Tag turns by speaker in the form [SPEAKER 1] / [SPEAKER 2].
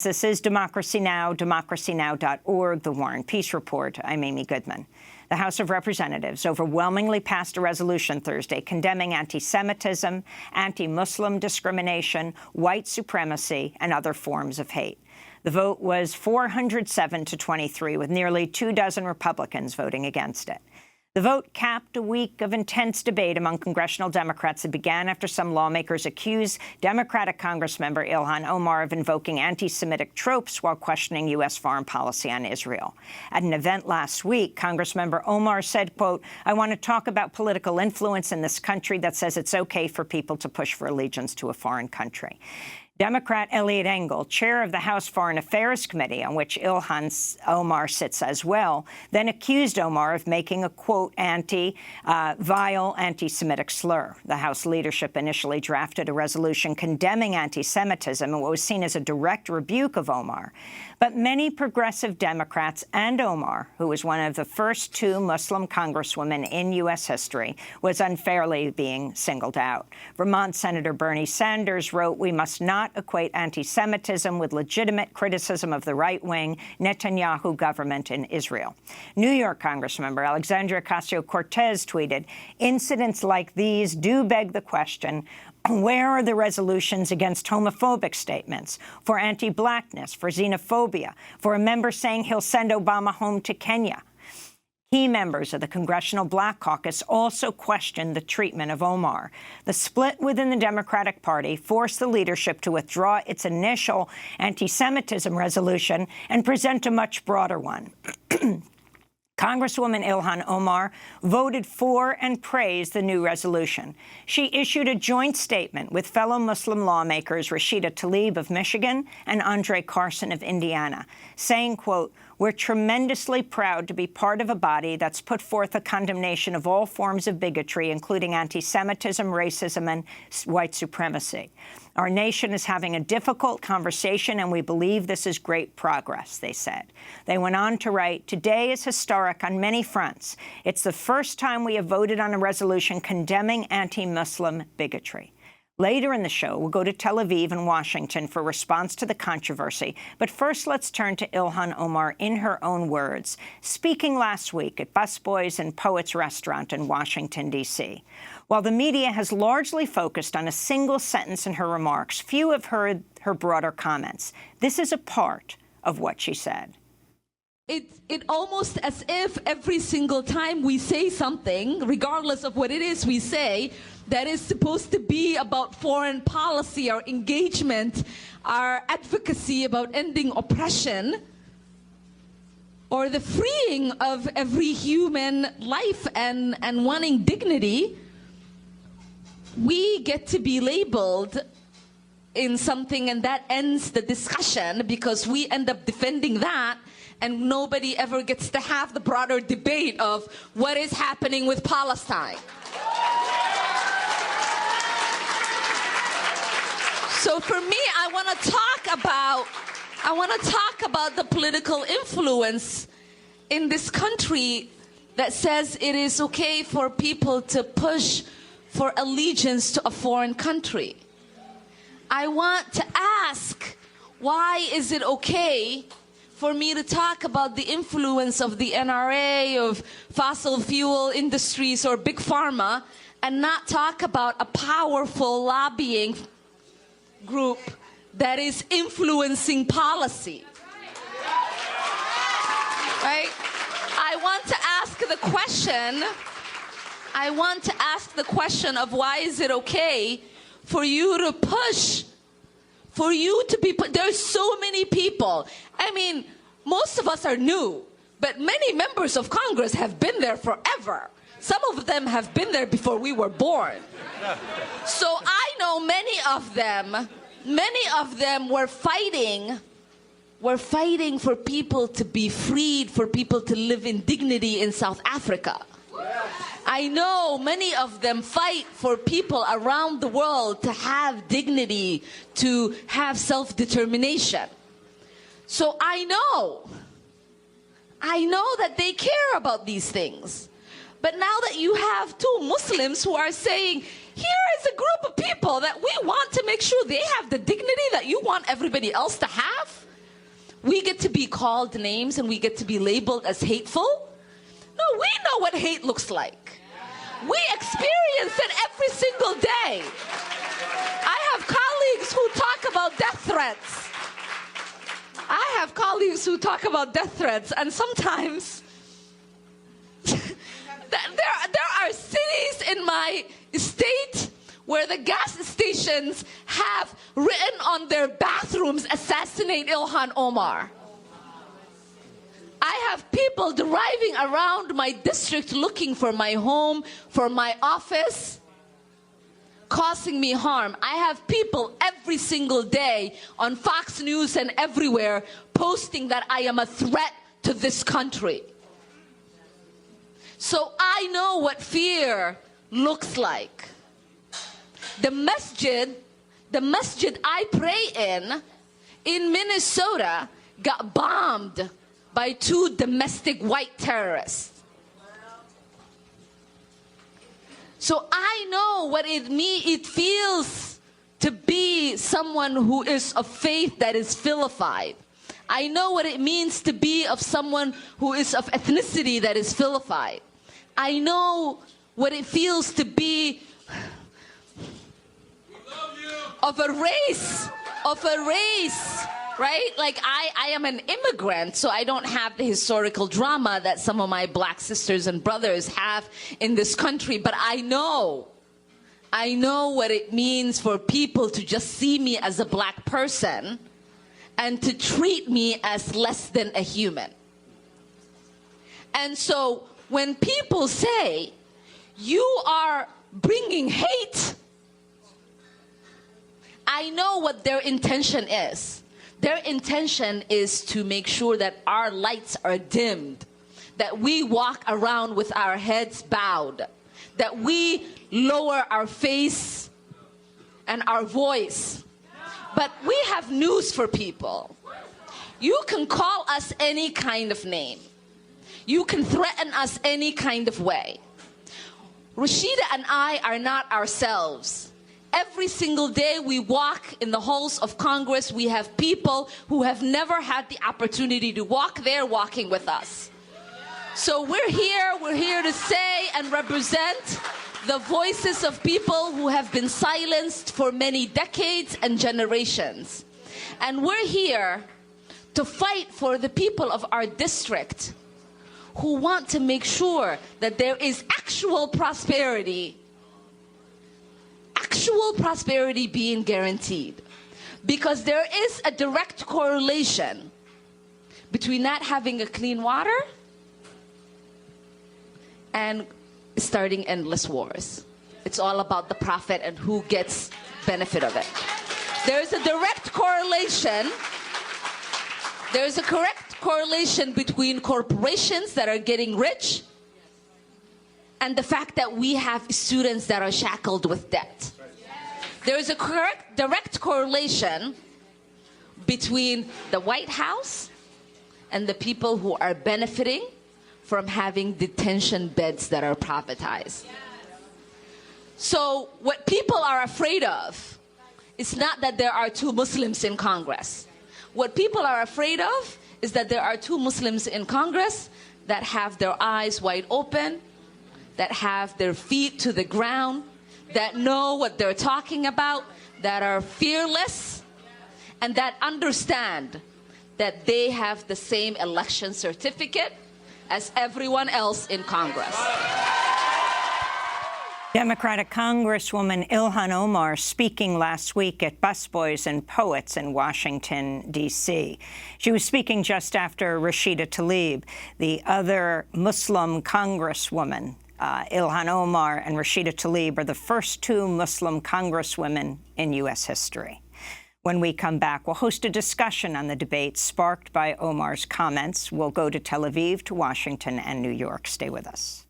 [SPEAKER 1] This is Democracy Now!, democracynow.org, The War and Peace Report. I'm Amy Goodman. The House of Representatives overwhelmingly passed a resolution Thursday condemning anti-Semitism, anti-Muslim discrimination, white supremacy, and other forms of hate. The vote was 407 to 23, with nearly 24 Republicans voting against it. The vote capped a week of intense debate among congressional Democrats that began after some lawmakers accused Democratic Congressmember Ilhan Omar of invoking anti-Semitic tropes while questioning U.S. foreign policy on Israel. At an event last week, Congressmember Omar said, quote, "I want to talk about political influence in this country that says it's okay for people to push for allegiance to a foreign country." Democrat Eliot Engel, chair of the House Foreign Affairs Committee, on which Ilhan Omar sits as well, then accused Omar of making a, quote, vile anti-Semitic slur. The House leadership initially drafted a resolution condemning anti-Semitism in what was seen as a direct rebuke of Omar. But many progressive Democrats and Omar, who was one of the first two Muslim congresswomen in U.S. history, was unfairly being singled out. Vermont Senator Bernie Sanders wrote, "We must not equate anti-Semitism with legitimate criticism of the right-wing Netanyahu government in Israel." New York Congressmember Alexandria Ocasio-Cortez tweeted, "Incidents like these do beg the question, where are the resolutions against homophobic statements, for anti-blackness, for xenophobia, for a member saying he'll send Obama home to Kenya?" Key members of the Congressional Black Caucus also questioned the treatment of Omar. The split within the Democratic Party forced the leadership to withdraw its initial anti-Semitism resolution and present a much broader one. Congresswoman Ilhan Omar voted for and praised the new resolution. She issued a joint statement with fellow Muslim lawmakers Rashida Tlaib of Michigan and Andre Carson of Indiana, saying, quote, "We're tremendously proud to be part of a body that's put forth a condemnation of all forms of bigotry, including anti-Semitism, racism, and white supremacy. Our nation is having a difficult conversation, and we believe this is great progress," they said. They went on to write, "Today is historic on many fronts. It's the first time we have voted on a resolution condemning anti-Muslim bigotry." Later in the show, we'll go to Tel Aviv and Washington for response to the controversy. But first, let's turn to Ilhan Omar in her own words, speaking last week at Busboys and Poets restaurant in Washington, D.C. While the media has largely focused on a single sentence in her remarks, few have heard her broader comments. This is a part of what she said.
[SPEAKER 2] It almost as if every single time we say something, regardless of what it is we say, that is supposed to be about foreign policy, our engagement, our advocacy about ending oppression, or the freeing of every human life and wanting dignity, we get to be labeled in something, and that ends the discussion because we end up defending that, and nobody ever gets to have the broader debate of what is happening with Palestine. So for me, I want to talk about the political influence in this country that says it is okay for people to push for allegiance to a foreign country. I want to ask, why is it okay for me to talk about the influence of the NRA, of fossil fuel industries, or Big Pharma, and not talk about a powerful lobbying group that is influencing policy? Right? I want to ask the question of why is it okay for you to push, for you to be put. There's so many people. I mean, most of us are new, but many members of Congress have been there forever. Some of them have been there before we were born. So I know many of them were fighting for people to be freed, for people to live in dignity in South Africa. I know many of them fight for people around the world to have dignity, to have self-determination. So I know that they care about these things. But now that you have two Muslims who are saying, here is a group of people that we want to make sure they have the dignity that you want everybody else to have, we get to be called names and we get to be labeled as hateful. No, we know what hate looks like. We experience it every single day. I have colleagues who talk about death threats. And sometimes there are cities in my state where the gas stations have written on their bathrooms, "Assassinate Ilhan Omar." I have people driving around my district looking for my home, for my office, causing me harm. I have people every single day on Fox News and everywhere posting that I am a threat to this country. So I know what fear looks like. The masjid I pray in Minnesota got bombed by 2 domestic white terrorists. So I know what it feels to be someone who is of faith that is vilified. I know what it means to be of someone who is of ethnicity that is vilified. I know what it feels to be of a race, right? Like I am an immigrant, so I don't have the historical drama that some of my black sisters and brothers have in this country, but I know what it means for people to just see me as a black person and to treat me as less than a human. And so when people say, you are bringing hate, I know what their intention is. Their intention is to make sure that our lights are dimmed, that we walk around with our heads bowed, that we lower our face and our voice. But we have news for people. You can call us any kind of name. You can threaten us any kind of way. Rashida and I are not ourselves. Every single day we walk in the halls of Congress, we have people who have never had the opportunity to walk there walking with us. So we're here to say and represent the voices of people who have been silenced for many decades and generations. And we're here to fight for the people of our district who want to make sure that there is actual prosperity being guaranteed. Because there is a direct correlation between not having a clean water and starting endless wars. It's all about the profit and who gets benefit of it. There's a direct correlation. There's a correct correlation between corporations that are getting rich and the fact that we have students that are shackled with debt. There is a direct correlation between the White House and the people who are benefiting from having detention beds that are privatized. So what people are afraid of is not that there are 2 Muslims in Congress. What people are afraid of is that there are 2 Muslims in Congress that have their eyes wide open, that have their feet to the ground, that know what they're talking about, that are fearless, and that understand that they have the same election certificate as everyone else in Congress.
[SPEAKER 1] Democratic Congresswoman Ilhan Omar speaking last week at Busboys and Poets in Washington, D.C. She was speaking just after Rashida Tlaib, the other Muslim congresswoman. Ilhan Omar and Rashida Tlaib are the first 2 Muslim congresswomen in U.S. history. When we come back, we'll host a discussion on the debate sparked by Omar's comments. We'll go to Tel Aviv, to Washington, and New York. Stay with us.